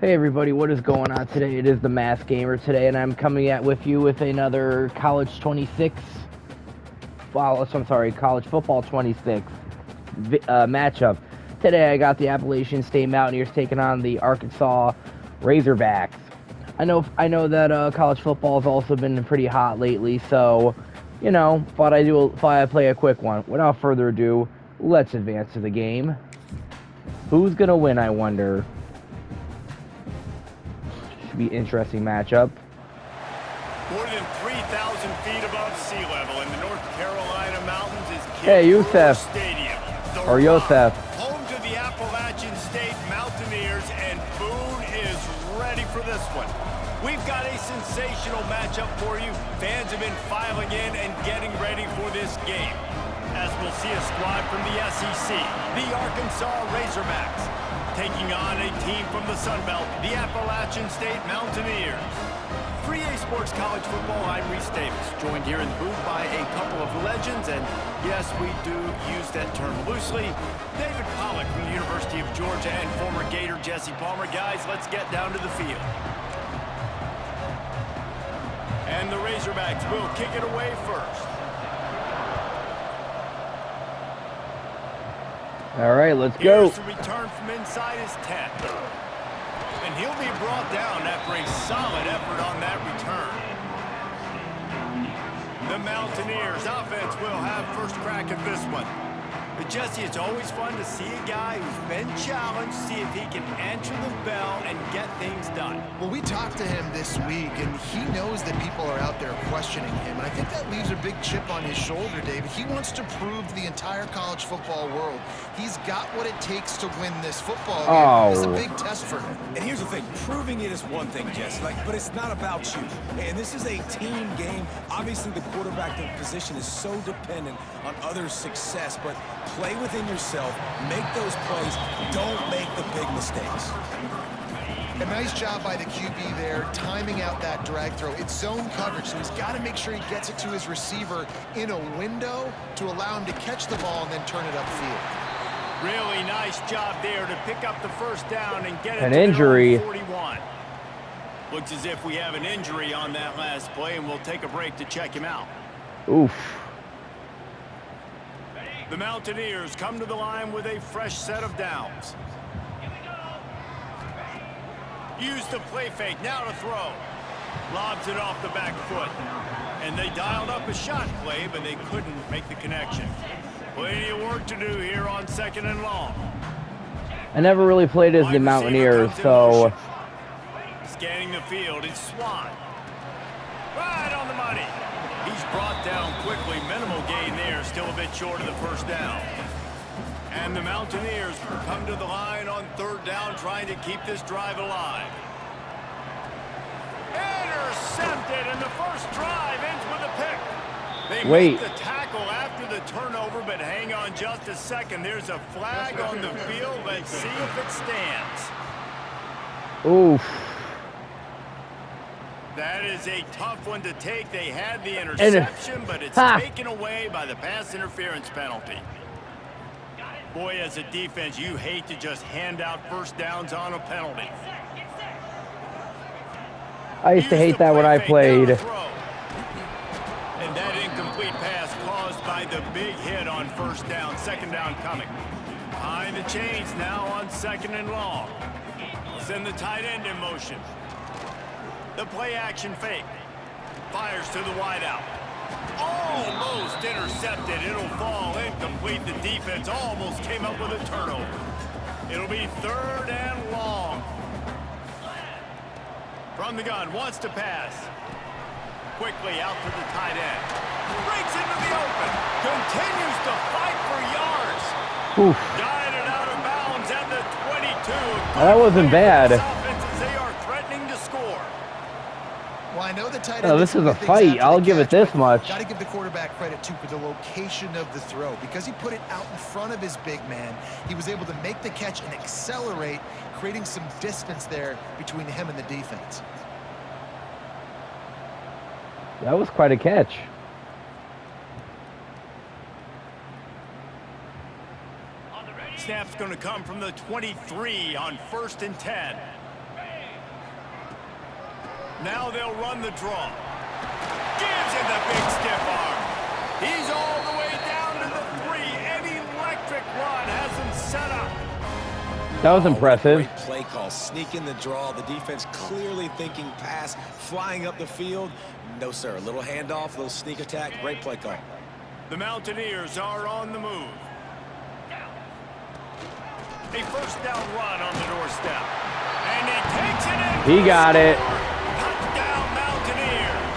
Hey everybody, what is going on today? It is the Mass Gamer today, and I'm coming at with you with another College 26. Well, I'm sorry, College Football 26 matchup. Today I got the Appalachian State Mountaineers taking on the Arkansas Razorbacks. I know that college football has also been pretty hot lately, so thought I'd play a quick one. Without further ado, let's advance to the game. Who's gonna win, I wonder? Should be an interesting matchup. More than 3,000 feet above sea level in the North Carolina mountains is Yosef. Stadium. Or Yosef. Home to the Appalachian State Mountaineers, and Boone is ready for this one. We've got a sensational matchup for you. Fans have been filing in and getting ready for this game. As we'll see a squad from the SEC, the Arkansas Razorbacks, taking on a team from the Sun Belt, the Appalachian State Mountaineers. For EA Sports College Football, I'm Reese Davis, joined here in the booth by a couple of legends, and yes, we do use that term loosely. David Pollock from the University of Georgia and former Gator Jesse Palmer. Guys, let's get down to the field. And the Razorbacks will kick it away first. All right, let's go. Here's the return from inside his 10. And he'll be brought down after a solid effort on that return. The Mountaineers offense will have first crack at this one. But Jesse, it's always fun to see a guy who's been challenged, see if he can answer the bell and get things done. Well, we talked to him this week, and he knows that people are out there questioning him. And I think that leaves a big chip on his shoulder, David. He wants to prove to the entire college football world he's got what it takes to win this football game. It's a big test for him. And here's the thing, proving it is one thing, Jesse, but it's not about you. And this is a team game. Obviously, the quarterback position is so dependent on others' success, but play within yourself, make those plays, don't make the big mistakes. A nice job by the QB there, timing out that drag throw. It's zone coverage, so he's got to make sure he gets it to his receiver in a window to allow him to catch the ball and then turn it upfield. Really nice job there to pick up the first down and get it An to injury. 41. Looks as if we have an injury on that last play, and we'll take a break to check him out. Oof. The Mountaineers come to the line with a fresh set of downs. Use the play fake, now to throw. Lobs it off the back foot. And they dialed up a shot play, but they couldn't make the connection. Plenty of work to do here on 2nd and long. I never really played as the Mountaineers, so... Scanning the field, it's Swan. Right on the money. He's brought down quickly. Minimal gain there, still a bit short of the first down. And the Mountaineers come to the line on 3rd down, trying to keep this drive alive. Intercepted, and the first drive ends with a pick. They make the tackle after the turnover, but hang on just a second. There's a flag on the field. Let's see if it stands. Oof. That is a tough one to take. They had the interception, but it's taken away by the pass interference penalty. Boy, as a defense, you hate to just hand out first downs on a penalty. I used to hate that when I played. And that incomplete pass caused by the big hit on 1st down. 2nd down coming. Behind the chains now on 2nd and long. Send the tight end in motion. The play action fake. Fires to the wideout. Almost intercepted. It'll fall incomplete. The defense almost came up with a turnover. It'll be 3rd and long. From the gun, wants to pass. Quickly out to the tight end. Breaks into the open. Continues to fight for yards. Oof. Guided out of bounds at the 22. That wasn't bad. They are threatening to score. Well, I know the tight end. Oh, this is a fight. I'll give it this much. Got to give the quarterback credit, too, for the location of the throw. Because he put it out in front of his big man, he was able to make the catch and accelerate, creating some distance there between him and the defense. That was quite a catch. Snap's going to come from the 23 on 1st and 10. Now they'll run the draw. Gives him the big stiff arm. He's all the way down to the 3. An electric run has him set up. That was impressive. Great play call. Sneak in the draw. The defense clearly thinking pass, flying up the field. No, sir. A little handoff, a little sneak attack. Great play call. The Mountaineers are on the move. A first down run on the doorstep. And he takes it in. He got it. Touchdown, Mountaineers.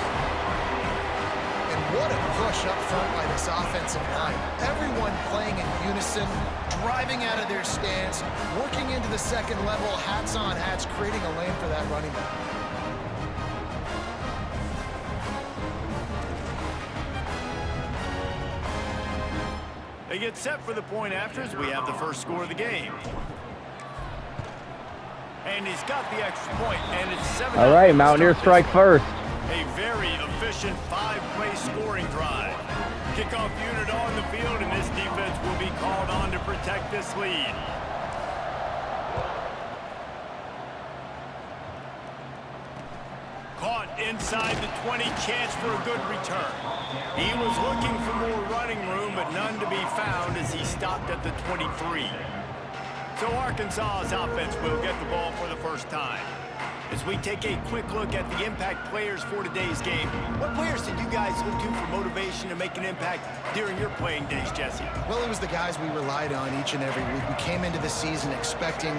And what a push up front by this offensive line. Everyone playing in unison, driving out of their stance, working into the second level, hats on hats, creating a lane for that running back. They get set for the point afters. We have the first score of the game. And he's got the extra point, and it's 7. All right, Mountaineers strike first. A very efficient 5-play scoring drive. Kickoff unit on the field, and this defense will be called on to protect this lead. Caught inside the 20, chance for a good return. He was looking for more running room, but none to be found as he stopped at the 23. So Arkansas's offense will get the ball for the first time. As we take a quick look at the impact players for today's game, what players did you guys look to for motivation to make an impact during your playing days, Jesse? Well, it was the guys we relied on each and every week. We came into the season expecting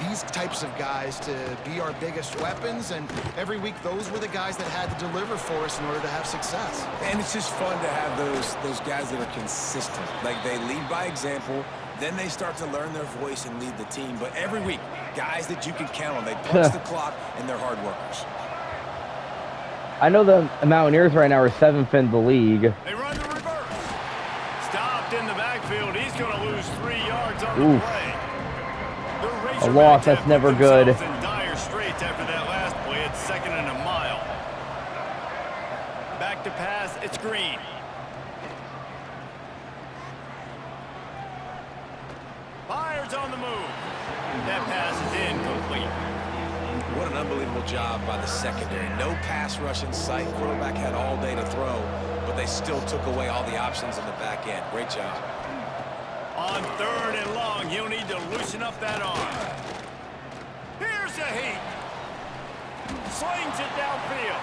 these types of guys to be our biggest weapons, and every week those were the guys that had to deliver for us in order to have success. And it's just fun to have those guys that are consistent. Like, they lead by example. Then they start to learn their voice and lead the team. But every week, guys that you can count on. They punch the clock, and they're hard workers. I know the Mountaineers right now are 7th in the league. They run the reverse. Stopped in the backfield. He's going to lose 3 yards on Oof. the play. A loss, that's never good. In dire straits after that last play. It's 2nd and a mile. Back to pass. It's Green. Fires on the move. That pass is incomplete. What an unbelievable job by the secondary. No pass rush in sight. Quarterback had all day to throw, but they still took away all the options in the back end. Great job. On 3rd and long, he'll need to loosen up that arm. Here's a heat. Slings it downfield.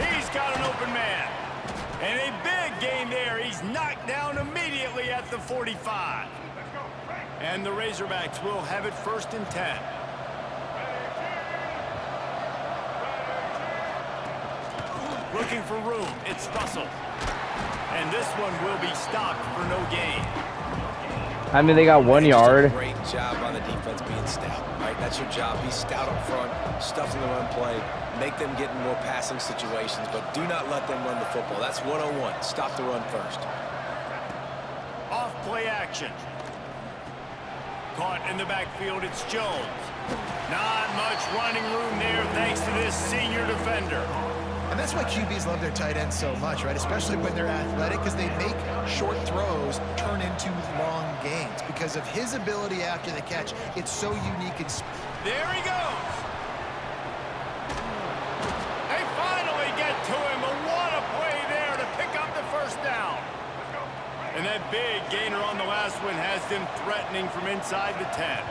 He's got an open man. And a big gain there. He's knocked down immediately at the 45. And the Razorbacks will have it 1st and 10. Looking for room. It's Russell. And this one will be stopped for no gain. I mean, they got 1 yard. Great job on the defense being stout. Right, that's your job. Be stout up front, stuff in the run play, make them get in more passing situations, but do not let them run the football. That's 101. Stop the run first. Off play action. Caught in the backfield, it's Jones. Not much running room there thanks to this senior defender. And that's why QBs love their tight ends so much, right? Especially when they're athletic, because they make short throws turn into long gains. Because of his ability after the catch, it's so unique and there he goes. They finally get to him, but what a play there to pick up the 1st down. And that big gainer on the last one has them threatening from inside the 10.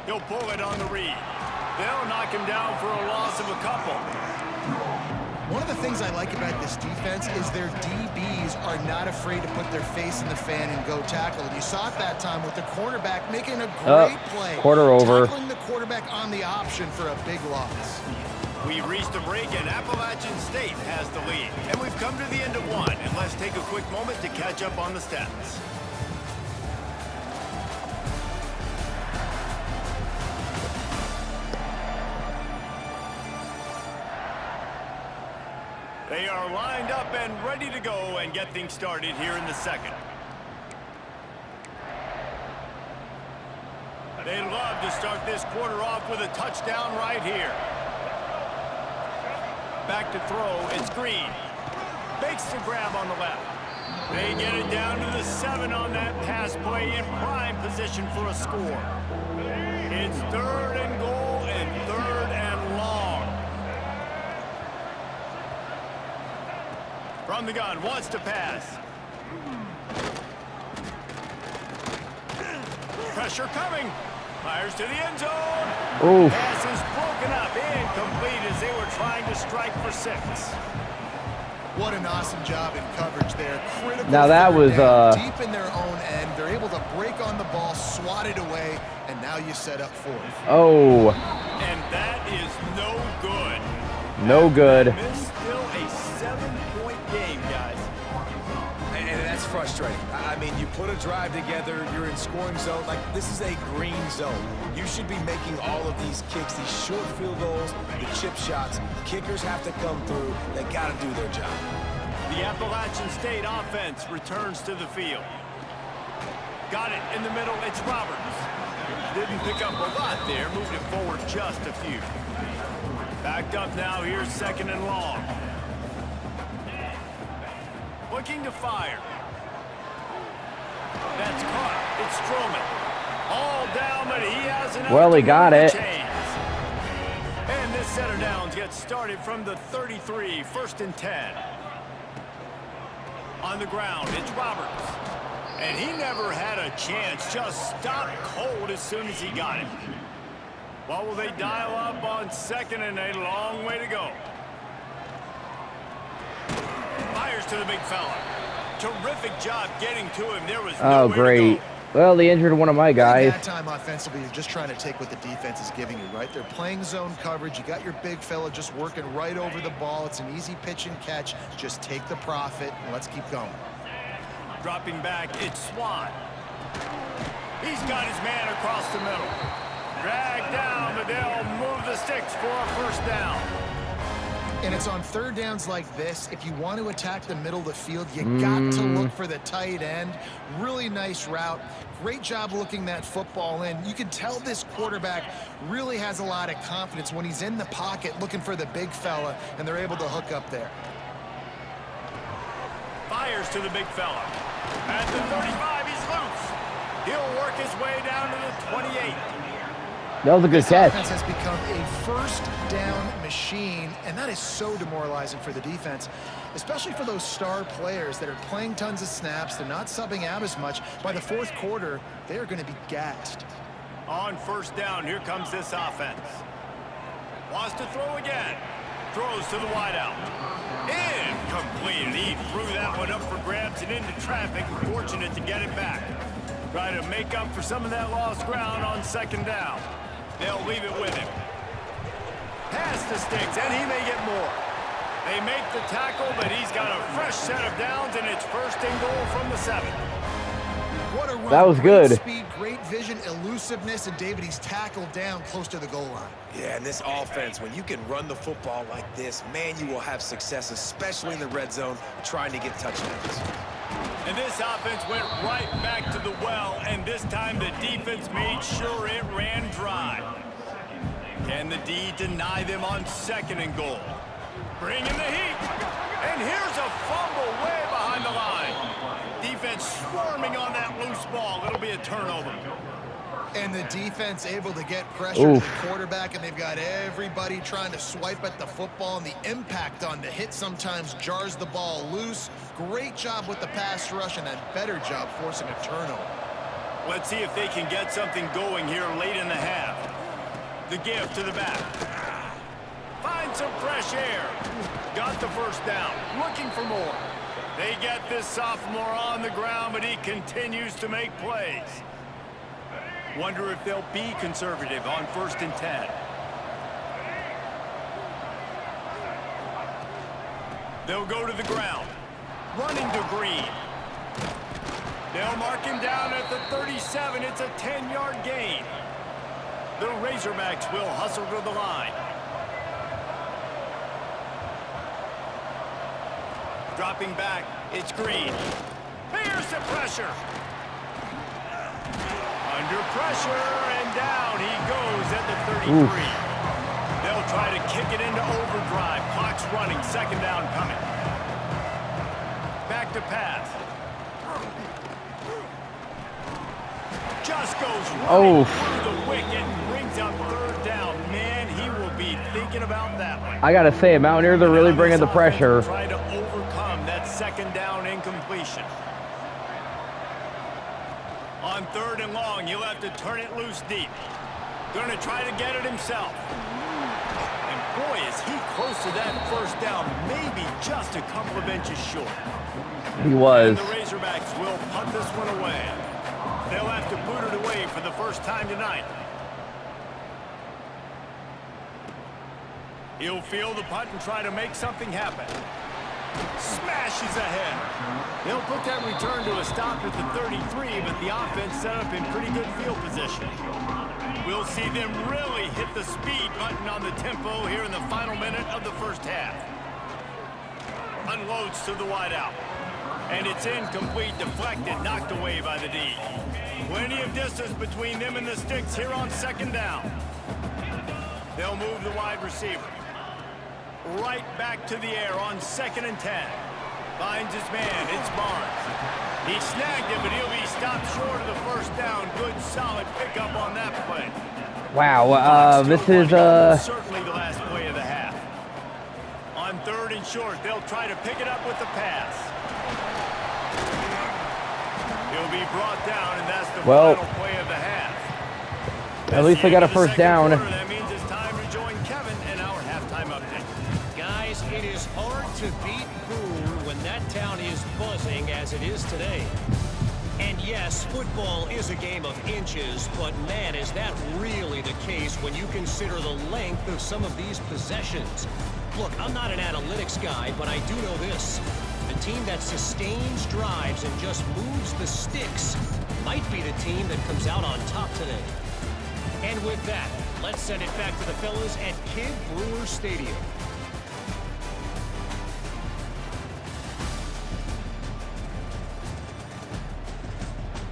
He'll pull it on the read. They'll knock him down for a loss of a couple. One of the things I like about this defense is their DBs are not afraid to put their face in the fan and go tackle. And you saw it that time with the cornerback making a great play. Quarter over. Tackling the quarterback on the option for a big loss. We've reached a break, and Appalachian State has the lead. And we've come to the end of one. And let's take a quick moment to catch up on the stats. They are lined up and ready to go and get things started here in the 2nd. They love to start this quarter off with a touchdown right here. Back to throw, it's Green. Makes the grab on the left. They get it down to the 7 on that pass play in prime position for a score. It's 3rd and goal and 3rd and long. From the gun, wants to pass. Pressure coming. Fires to the end zone. Oof. Pass is broken up, incomplete as they were trying to strike for 6. What an awesome job in coverage there. Critical. Now that was deep in their own end. They're able to break on the ball, swat it away, and now you set up 4th. Oh. And that is no good. No good. It's still a 7-point game, guys. And that's frustrating. I mean, you put a drive together, you're in scoring zone. Like, this is a green zone. You should be making all of these kicks, these short field goals, the chip shots. Kickers have to come through. They got to do their job. The Appalachian State offense returns to the field. Got it in the middle. It's Roberts. Didn't pick up a lot there. Moved it forward just a few. Backed up now. Here's 2nd and long. Looking to fire. That's caught. It's Stroman. All down, but he has enough. Well, he got it. And this set of downs gets started from the 33, 1st and 10. On the ground, it's Roberts. And he never had a chance. Just stopped cold as soon as he got it. What will they dial up on 2nd and a long way to go? Fires to the big fella. Terrific job getting to him. There was Oh, great. Well, they injured one of my guys. That time offensively, you're just trying to take what the defense is giving you, right? They're playing zone coverage. You got your big fella just working right over the ball. It's an easy pitch and catch. Just take the profit, and let's keep going. Dropping back, it's Swan. He's got his man across the middle. Dragged down, but they'll move the sticks for a 1st down. And it's on 3rd downs like this. If you want to attack the middle of the field, you got to look for the tight end. Really nice route. Great job looking that football in. You can tell this quarterback really has a lot of confidence when he's in the pocket looking for the big fella, and they're able to hook up there. Fires to the big fella. At the 35, he's loose. He'll work his way down to the 28. That was a good This catch. offense has become a 1st down machine, and that is so demoralizing for the defense, especially for those star players that are playing tons of snaps. They're not subbing out as much. By the 4th quarter, they are going to be gassed. On 1st down, here comes this offense. Wants to throw again. Throws to the wideout. Incomplete. He threw that one up for grabs and into traffic. Fortunate to get it back. Try to make up for some of that lost ground on 2nd down. They'll leave it with him. Pass the sticks, and he may get more. They make the tackle, but he's got a fresh set of downs, and it's 1st and goal from the 7. What a run. That was Great good. Speed, great vision, elusiveness, and David, he's tackled down close to the goal line. Yeah, and this offense, when you can run the football like this, man, you will have success, especially in the red zone, trying to get touchdowns. And this offense went right back to the well, and this time the defense made sure it ran dry. Can the D deny them on 2nd and goal? Bring in the heat. And here's a fumble way behind the line. Defense swarming on that loose ball. It'll be a turnover. And the defense able to get pressure to the quarterback, and they've got everybody trying to swipe at the football, and the impact on the hit sometimes jars the ball loose. Great job with the pass rush, and a better job forcing a turnover. Let's see if they can get something going here late in the half. The give to the back. Find some fresh air. Got the 1st down. Looking for more. They get this sophomore on the ground, but he continues to make plays. Wonder if they'll be conservative on 1st and 10. They'll go to the ground. Running to Green. They'll mark him down at the 37. It's a 10-yard gain. The Razorbacks will hustle to the line. Dropping back, it's Green. Here's the pressure. Under pressure, and down he goes at the 33. They'll try to kick it into overdrive. Clock's running, 2nd down coming. Back to pass. Just goes running through the wicket and brings up 3rd down. Man, he thinking about that one. I gotta say, Mountaineers are really bringing the pressure. Try to overcome that second down incompletion. On 3rd and long, he'll have to turn it loose deep. Going to try to get it himself. And boy, is he close to that first down, maybe just a couple of inches short. He was. And the Razorbacks will punt this one away. They'll have to boot it away for the first time tonight. He'll field the punt and try to make something happen. Smashes ahead. He'll put that return to a stop at the 33, but the offense set up in pretty good field position. We'll see them really hit the speed button on the tempo here in the final minute of the first half. Unloads to the wideout. And it's incomplete, deflected, knocked away by the D. Plenty of distance between them and the sticks here on 2nd down. They'll move the wide receiver. Right back to the air on 2nd and 10. Finds his man, it's Barnes. He snagged it, but he'll be stopped short of the first down. Good, solid pickup on that play. Wow, this is certainly the last play of the half. On 3rd and short, they'll try to pick it up with the pass. He'll be brought down, and that's the final play of the half. At least they got a first down. That means it's time to join Kevin and our halftime update. Guys, it is hard to beat Boone when that town is buzzing as it is today. And yes, football is a game of inches, but man, is that really the case when you consider the length of some of these possessions. Look, I'm not an analytics guy, but I do know this. The team that sustains drives and just moves the sticks might be the team that comes out on top today. And with that, let's send it back to the fellas at Kid Brewer Stadium.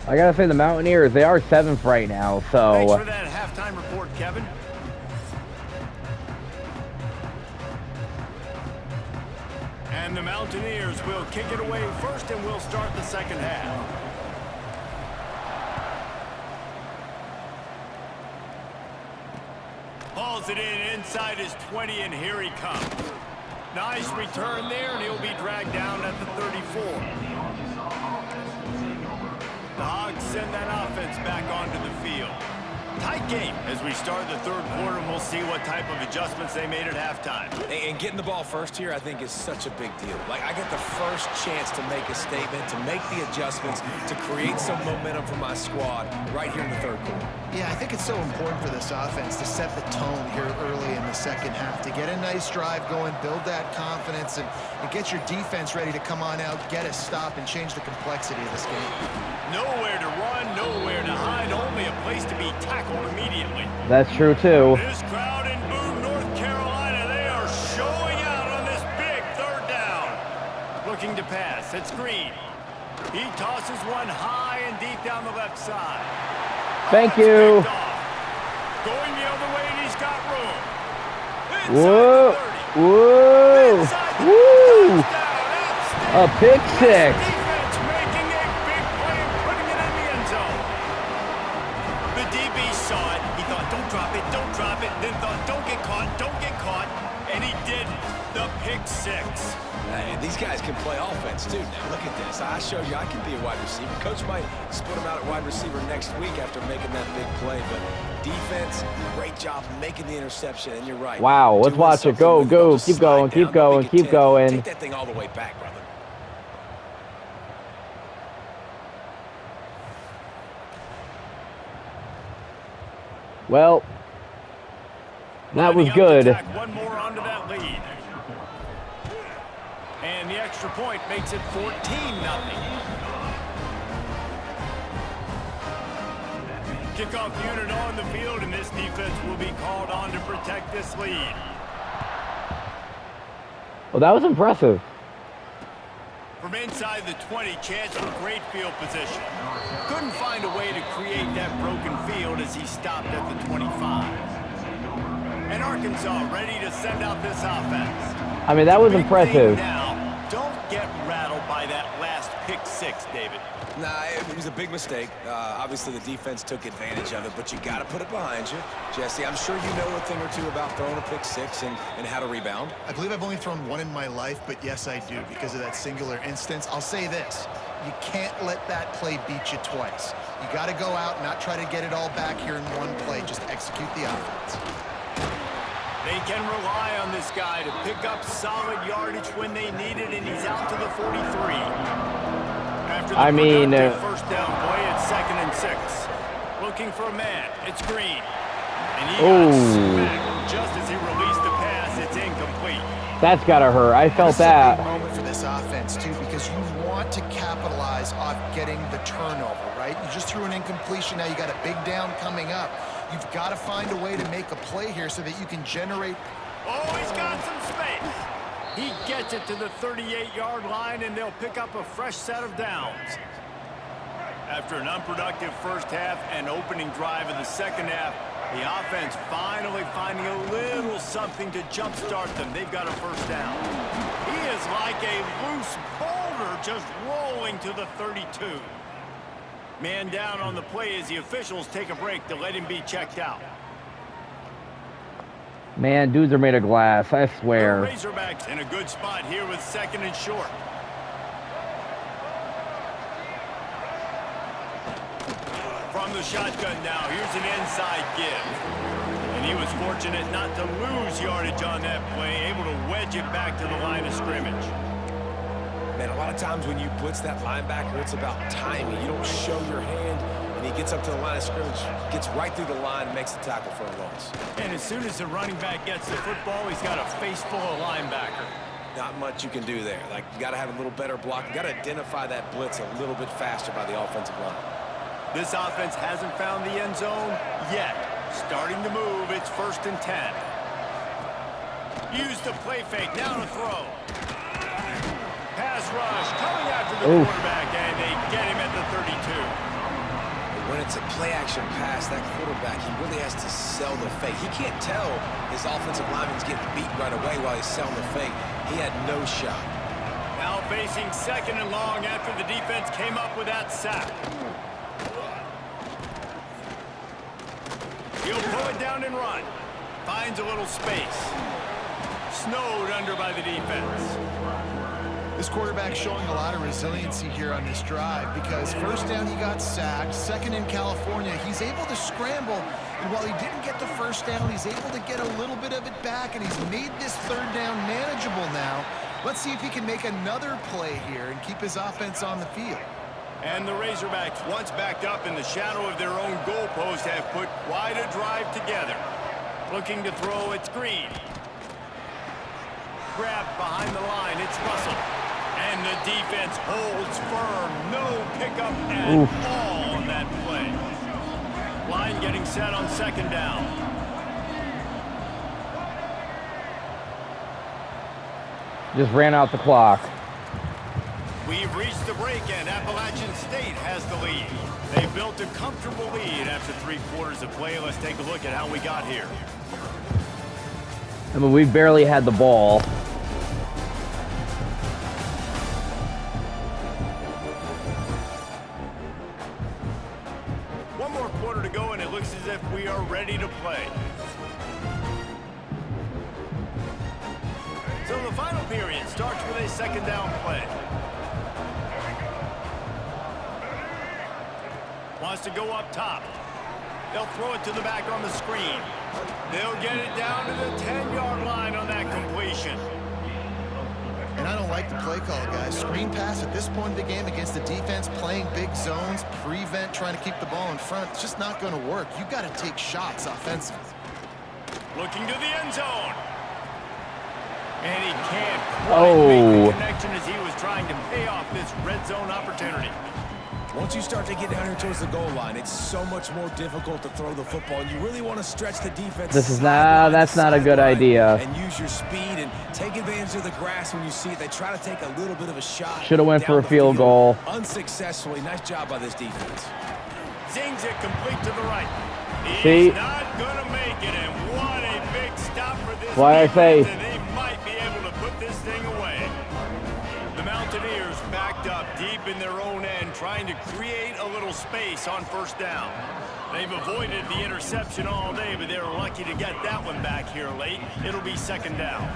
I gotta say, the Mountaineers, they are 7th right now, so... Thanks for that halftime report, Kevin. And the Mountaineers will kick it away first, and we'll start the second half. Hauls it in inside his 20, and here he comes. Nice return there, and he'll be dragged down at the 34. The Hogs send that offense back onto the field. Tight game as we start the 3rd quarter, and we'll see what type of adjustments they made at halftime. And getting the ball first here, I think, is such a big deal. Like, I get the first chance to make a statement, to make the adjustments, to create some momentum for my squad right here in the 3rd quarter. Yeah, I think it's so important for this offense to set the tone here early in the second half, to get a nice drive going, build that confidence, and get your defense ready to come on out, get a stop, and change the complexity of this game. Nowhere to run, nowhere to hide, only a place to be tackled immediately. That's true, too. This crowd in Boone, North Carolina, they are showing out on this big 3rd down. Looking to pass, it's Green. He tosses one high and deep down the left side. Thank you. Going the other way, and he's got room. Whoa. Whoa. Woo. A pick six. Defense making a big play and putting it in the end zone. The DB saw it. He thought, don't drop it. Then thought, don't get caught. And he didn't. The pick six. And these guys can play offense, too. Now, look at this. I showed you I can be a wide receiver. Coach might split him out at wide receiver next week after making that big play. But defense, great job making the interception. And you're right. Wow, let's watch it. Go. Keep going. Take that thing all the way back, brother. Well, that was good. One more onto that lead. And the extra point makes it 14-0. Kickoff unit on the field, and this defense will be called on to protect this lead. Well, that was impressive. From inside the 20, chance for great field position. Couldn't find a way to create that broken field as he stopped at the 25. And Arkansas ready to send out this offense. I mean, that was impressive. Now, don't get rattled by that last pick six, David? Nah, it was a big mistake. Obviously, the defense took advantage of it, but you got to put it behind you. Jesse, I'm sure you know a thing or two about throwing a pick six and how to rebound. I believe I've only thrown one in my life, but yes, I do, because of that singular instance. I'll say this. You can't let that play beat you twice. You got to go out and not try to get it all back here in one play. Just execute the offense. They can rely on this guy to pick up solid yardage when they need it, and he's out to the 43. After the first down play, it's 2nd and 6. Looking for a man. It's Green. And he got smacked just as he released the pass. It's incomplete. That's got to hurt. I felt that. This is a big moment for this offense, too, because you want to capitalize off getting the turnover, right? You just threw an incompletion. Now you got a big down coming up. You've got to find a way to make a play here so that you can generate. Oh, he's got some space. He gets it to the 38-yard line, and they'll pick up a fresh set of downs. After an unproductive first half and opening drive of the second half, the offense finally finding a little something to jumpstart them. They've got a first down. He is like a loose boulder just rolling to the 32. Man down on the play as the officials take a break to let him be checked out. Man, dudes are made of glass, I The swear. Razorbacks in a good spot here with 2nd and short. From the shotgun now, here's an inside give. And he was fortunate not to lose yardage on that play, able to wedge it back to the line of scrimmage. Man, a lot of times when you blitz that linebacker, it's about timing. You don't show your hand, and he gets up to the line of scrimmage, gets right through the line, and makes the tackle for a loss. And as soon as the running back gets the football, he's got a face full of linebacker. Not much you can do there. Like, you got to have a little better block. You got to identify that blitz a little bit faster by the offensive line. This offense hasn't found the end zone yet. Starting to move, it's 1st and 10. Use the play fake, now to throw. Pass rush, coming after the quarterback, and they get him at the 32. When it's a play-action pass, that quarterback, he really has to sell the fake. He can't tell his offensive lineman's getting beat right away while he's selling the fake. He had no shot. Now facing 2nd and long after the defense came up with that sack. He'll pull it down and run. Finds a little space. Snowed under by the defense. This quarterback showing a lot of resiliency here on this drive because first down he got sacked, 2nd in California, he's able to scramble, and while he didn't get the first down, he's able to get a little bit of it back, and he's made this 3rd down manageable now. Let's see if he can make another play here and keep his offense on the field. And the Razorbacks, once backed up in the shadow of their own goalpost, have put quite a drive together. Looking to throw, it's Green. Grabbed behind the line, it's Russell. And the defense holds firm. No pickup at all on that play. Line getting set on 2nd down. Just ran out the clock. We've reached the break, and Appalachian State has the lead. They built a comfortable lead after 3 quarters of play. Let's take a look at how we got here. I mean, we barely had the ball. One more quarter to go, and it looks as if we are ready to play. So the final period starts with a 2nd down play. Wants to go up top. They'll throw it to the back on the screen. They'll get it down to the 10-yard line on that completion. And I don't like the play call, guys. Screen pass at this point of the game against the defense playing big zones, prevent, trying to keep the ball in front. It's just not going to work. You've got to take shots offensively. Looking to the end zone. And he can't quite make the connection as he was trying to pay off this red zone opportunity. Once you start to get down here towards the goal line, it's so much more difficult to throw the football. You really want to stretch the defense. That's not a good idea. And use your speed and take advantage of the grass when you see it. They try to take a little bit of a shot. Should have went for a field goal. Unsuccessfully. Nice job by this defense. Zings it complete to the right. See? He's not going to make it, and what a big stop for this Why I say. defense, and they might be able to put this thing away. The Mountaineers backed up deep in their trying to create a little space on first down. They've avoided the interception all day, but they're lucky to get that one back here late. It'll be second down.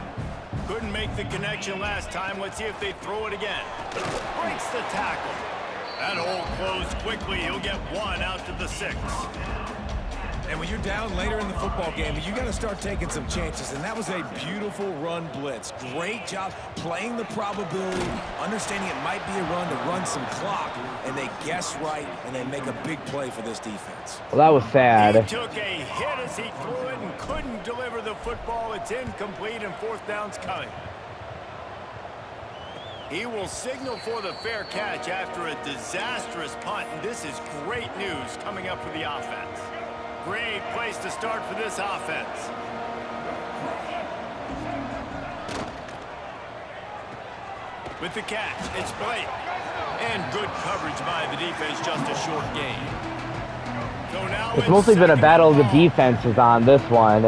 Couldn't make the connection last time. Let's see if they throw it again. Breaks the tackle. That hole closed quickly. He'll get one out to the 6. And when you're down later in the football game, you got to start taking some chances. And that was a beautiful run blitz. Great job playing the probability, understanding it might be a run to run some clock. And they guess right, and they make a big play for this defense. Well, that was sad. He took a hit as he threw it and couldn't deliver the football. It's incomplete, and fourth down's coming. He will signal for the fair catch after a disastrous punt. And this is great news coming up for the offense. Great place to start for this offense. With the catch, it's Blake. And good coverage by the defense, just a short gain. So now It's mostly been a battle of the defenses on this one.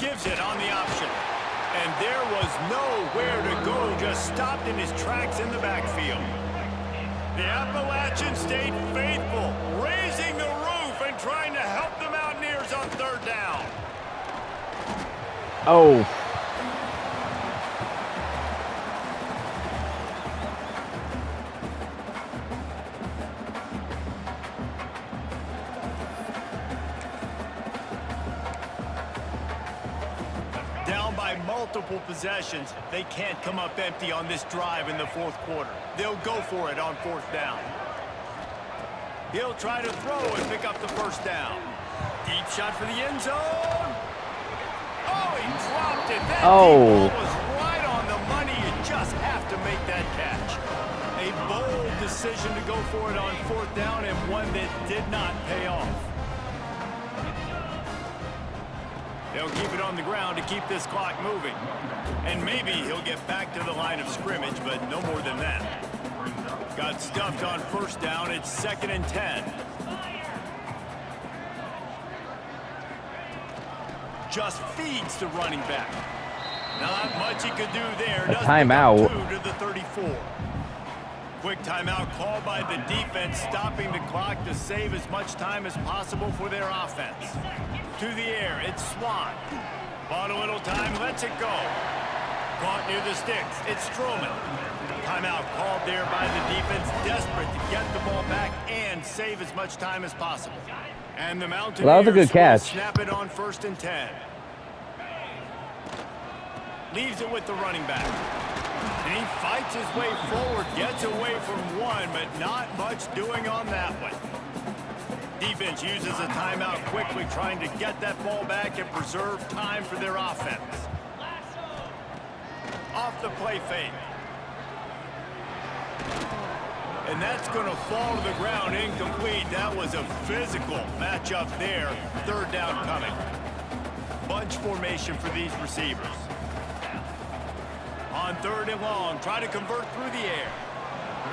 Gives it on the option. And there was nowhere to go, just stopped in his tracks in the backfield. The Appalachian stayed faithful, raising the roof and trying to help the Mountaineers on third down. Oh. Down by multiple possessions, they can't come up empty on this drive in the fourth quarter. They'll go for it on fourth down. He'll try to throw and pick up the first down. Deep shot for the end zone. Oh, he dropped it. That ball was right on the money. You just have to make that catch. A bold decision to go for it on fourth down, and one that did not pay off. They'll keep it on the ground to keep this clock moving. And maybe he'll get back to the line of scrimmage, but no more than that. Got stuffed on first down. It's 2nd and 10. Just feeds the running back. Not much he could do there. Timeout. 2 to the 34. Quick timeout called by the defense, stopping the clock to save as much time as possible for their offense. To the air, it's Swan. Bought a little time, lets it go. Caught near the sticks, it's Strowman. Timeout called there by the defense, desperate to get the ball back and save as much time as possible. And the Mountaineers that was a good catch. Snap it on 1st and 10. Leaves it with the running back. And he fights his way forward, gets away from one, but not much doing on that one. Defense uses a timeout quickly, trying to get that ball back and preserve time for their offense. Off the play fake. And that's going to fall to the ground incomplete. That was a physical matchup there. Third down coming. Bunch formation for these receivers. On 3rd and long, try to convert through the air.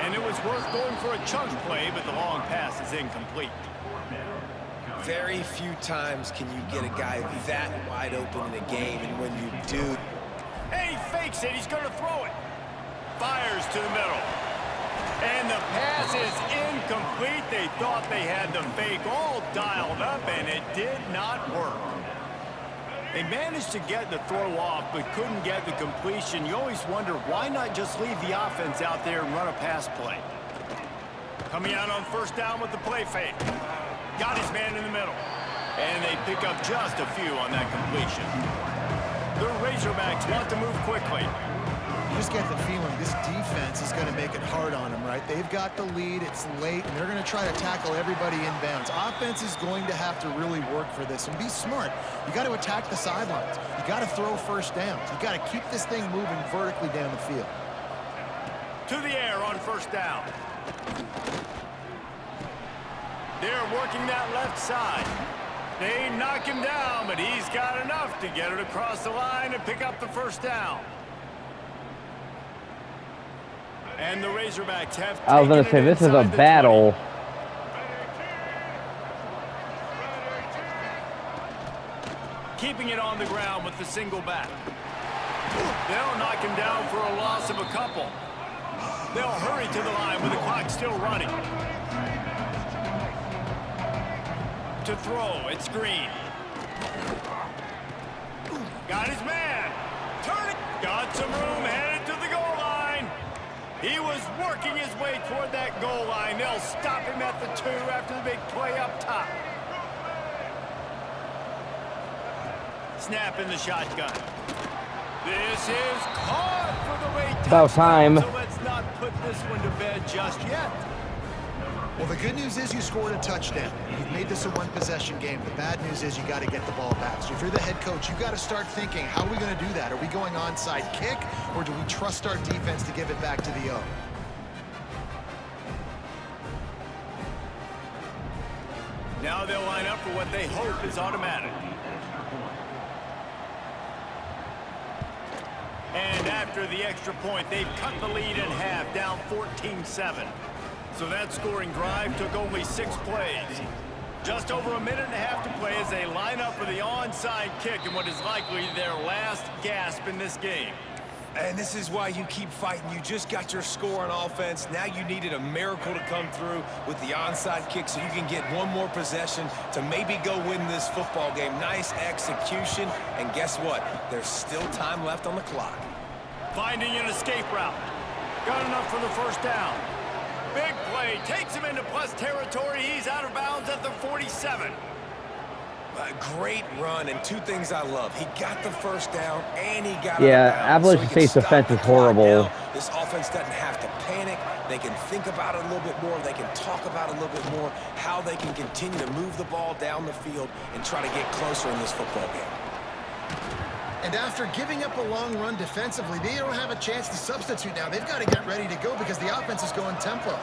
And it was worth going for a chunk play, but the long pass is incomplete. Very few times can you get a guy that wide open in a game, and when you do... And he fakes it. He's going to throw it. Fires to the middle. And the pass is incomplete. They thought they had the fake all dialed up, and it did not work. They managed to get the throw off, but couldn't get the completion. You always wonder, why not just leave the offense out there and run a pass play? Coming out on 1st down with the play fake. Got his man in the middle. And they pick up just a few on that completion. The Razorbacks want to move quickly. You just get the feeling this defense is going to make it hard on them, right? They've got the lead, it's late, and they're going to try to tackle everybody inbounds. Offense is going to have to really work for this and be smart. You got to attack the sidelines. You got to throw first downs. You got to keep this thing moving vertically down the field. To the air on 1st down. They're working that left side. They knock him down, but he's got enough to get it across the line and pick up the 1st down. And the Razorbacks have I was going to say, this is a battle. Keeping it on the ground with the single back. They'll knock him down for a loss of a couple. They'll hurry to the line with the clock still running. To throw, it's Green. Got his man. Turning. Got some room, headed to the goal line. He was working his way toward that goal line. They'll stop him at the 2 after the big play up top. Snap in the shotgun. This is caught for the way. About time. So let's not put this one to bed just yet. Well, the good news is you scored a touchdown. You've made this a one-possession game. The bad news is you got to get the ball back. So if you're the head coach, you got to start thinking, how are we going to do that? Are we going onside kick, or do we trust our defense to give it back to the O? Now they'll line up for what they hope is automatic. And after the extra point, they've cut the lead in half, down 14-7. So that scoring drive took only 6 plays. Just over a minute and a half to play as they line up for the onside kick in what is likely their last gasp in this game. And this is why you keep fighting. You just got your score on offense. Now you needed a miracle to come through with the onside kick so you can get one more possession to maybe go win this football game. Nice execution. And guess what? There's still time left on the clock. Finding an escape route. Got enough for the first down. Big play. Takes him into plus territory. He's out of bounds at the 47. A great run, and 2 things I love. He got the first down, and he got Appalachian State's defense is horrible. This offense doesn't have to panic. They can think about it a little bit more. They can talk about it a little bit more, how they can continue to move the ball down the field and try to get closer in this football game. And after giving up a long run defensively, they don't have a chance to substitute now. They've got to get ready to go because the offense is going tempo.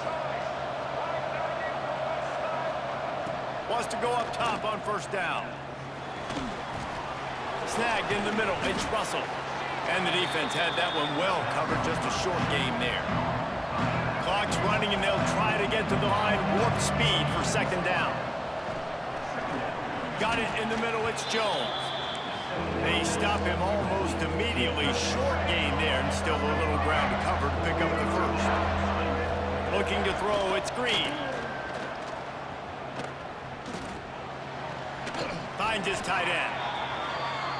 Wants to go up top on first down. Snagged in the middle. It's Russell. And the defense had that one well covered. Just a short game there. Clock's running, and they'll try to get to the line. Warp speed for second down. Got it in the middle. It's Jones. They stop him almost immediately. Short gain there, and still a little ground to cover to pick up the first. Looking to throw. It's Green. Finds his tight end.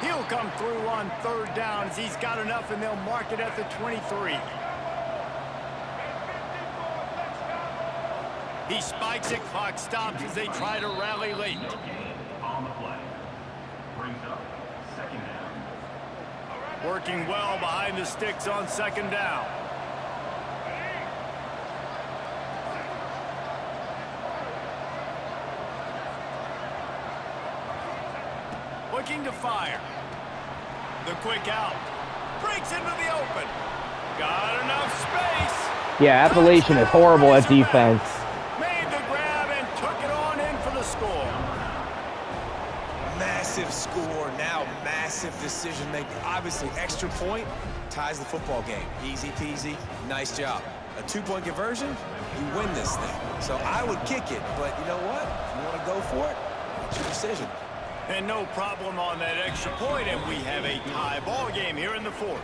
He'll come through on third down as he's got enough, and they'll mark it at the 23. He spikes it. Clock stops as they try to rally late. Working well behind the sticks on second down. Looking to fire. The quick out. Breaks into the open. Got enough space. Yeah, Appalachian is horrible at defense. Made the grab and took it on in for the score. Massive score, now massive decision making. Obviously, extra point ties the football game. Easy peasy, nice job. A 2-point conversion, you win this thing. So I would kick it, but you know what? If you want to go for it, it's your decision. And no problem on that extra point, and we have a tie ball game here in the 4th.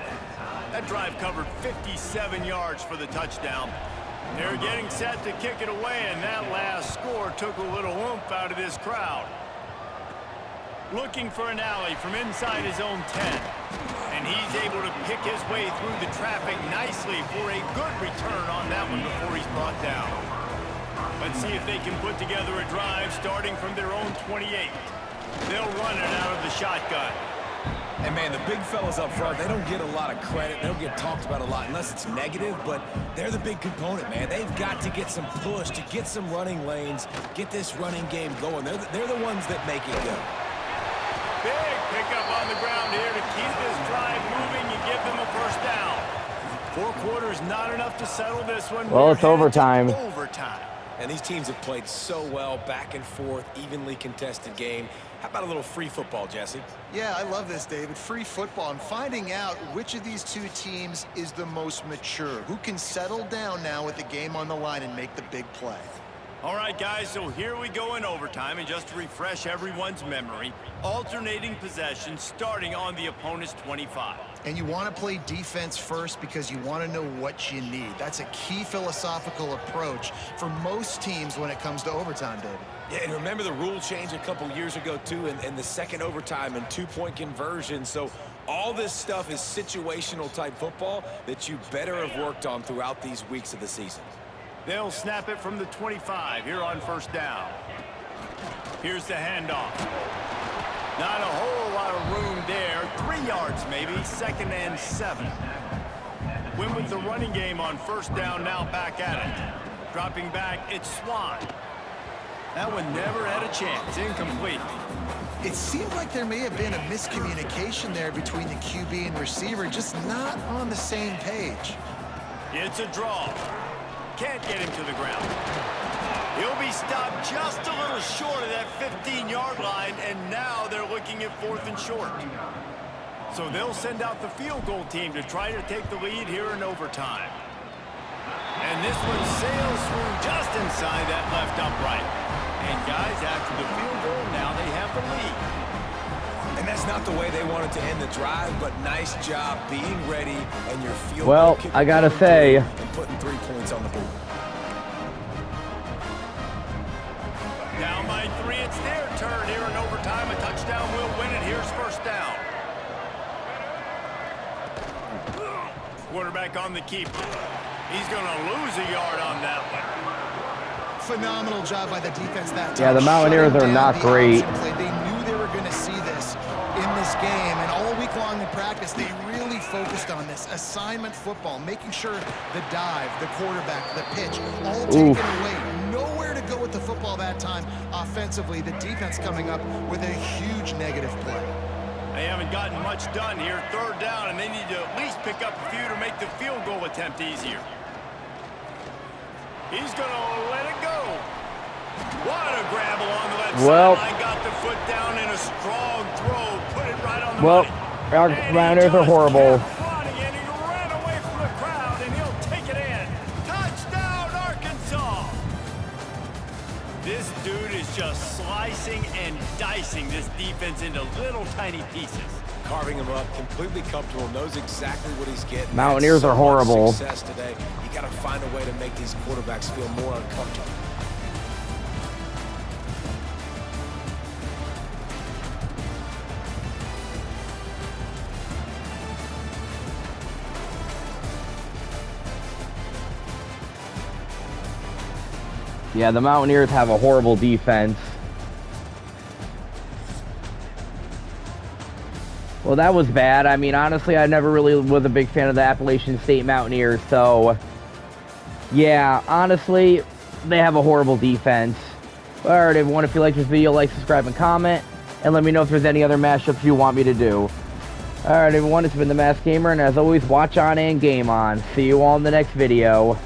That drive covered 57 yards for the touchdown. They're getting set to kick it away, and that last score took a little oomph out of this crowd. Looking for an alley from inside his own 10. And he's able to pick his way through the traffic nicely for a good return on that one before he's brought down. Let's see if they can put together a drive starting from their own 28. They'll run it out of the shotgun. And man, the big fellas up front, they don't get a lot of credit. They don't get talked about a lot unless it's negative, but they're the big component, man. They've got to get some push, to get some running lanes, get this running game going. They're the ones that make it go. Big pickup on the ground here to keep this drive moving and give them a first down. 4 quarters, not enough to settle this one. Well, it's overtime. Overtime. And these teams have played so well, back and forth, evenly contested game. How about a little free football, Jesse? Yeah, I love this, David. Free football and finding out which of these 2 teams is the most mature. Who can settle down now with the game on the line and make the big play. All right, guys, so here we go in overtime. And just to refresh everyone's memory, alternating possession starting on the opponent's 25. And you want to play defense first because you want to know what you need. That's a key philosophical approach for most teams when it comes to overtime, David. Yeah, and remember the rule change a couple years ago, too, and the second overtime and two-point conversion. So all this stuff is situational type football that you better have worked on throughout these weeks of the season. They'll snap it from the 25 here on first down. Here's the handoff. Not a whole lot of room there. 3 yards maybe, 2nd and 7. Win with the running game on first down, now back at it. Dropping back, it's Swan. That one never had a chance. Incomplete. It seemed like there may have been a miscommunication there between the QB and receiver, just not on the same page. It's a draw. Can't get him to the ground. He'll be stopped just a little short of that 15-yard line, and now they're looking at 4th and short. So they'll send out the field goal team to try to take the lead here in overtime. And this one sails through just inside that left upright. And guys, after the field goal, now they have the lead. And that's not the way they wanted to end the drive, but nice job being ready and your field Well, goal I gotta say, and putting 3 points on the board. Down by 3, it's their turn here in overtime. A touchdown will win it. Here's first down. Quarterback on the keeper. He's going to lose a yard on that one. Phenomenal job by the defense that time. Yeah, the Mountaineers are not great. They knew they were going to see this in this game, and all week long in practice, they really focused on this assignment football, making sure the dive, the quarterback, the pitch, all taken away. Nowhere to go with the football that time offensively. The defense coming up with a huge negative play. They haven't gotten much done here. 3rd down, and they need to at least pick up a few to make the field goal attempt easier. He's going to let it go. What a grab along the left sideline. Got the foot down in a strong throw. Put it right on the money. Our Mountaineers are horrible. Running, and he ran away from the crowd, and he'll take it in. Touchdown, Arkansas. This dude is just slicing and dicing this defense into little tiny pieces. Carving him up, completely comfortable, knows exactly what he's getting. Mountaineers are horrible. Success today. You got to find a way to make these quarterbacks feel more uncomfortable. Yeah, the Mountaineers have a horrible defense. Well, that was bad. I mean, honestly, I never really was a big fan of the Appalachian State Mountaineers, so yeah, honestly, they have a horrible defense. Alright, everyone, if you like this video, like, subscribe, and comment, and let me know if there's any other mashups you want me to do. Alright, everyone, it's been the Masked Gamer, and as always, watch on and game on. See you all in the next video.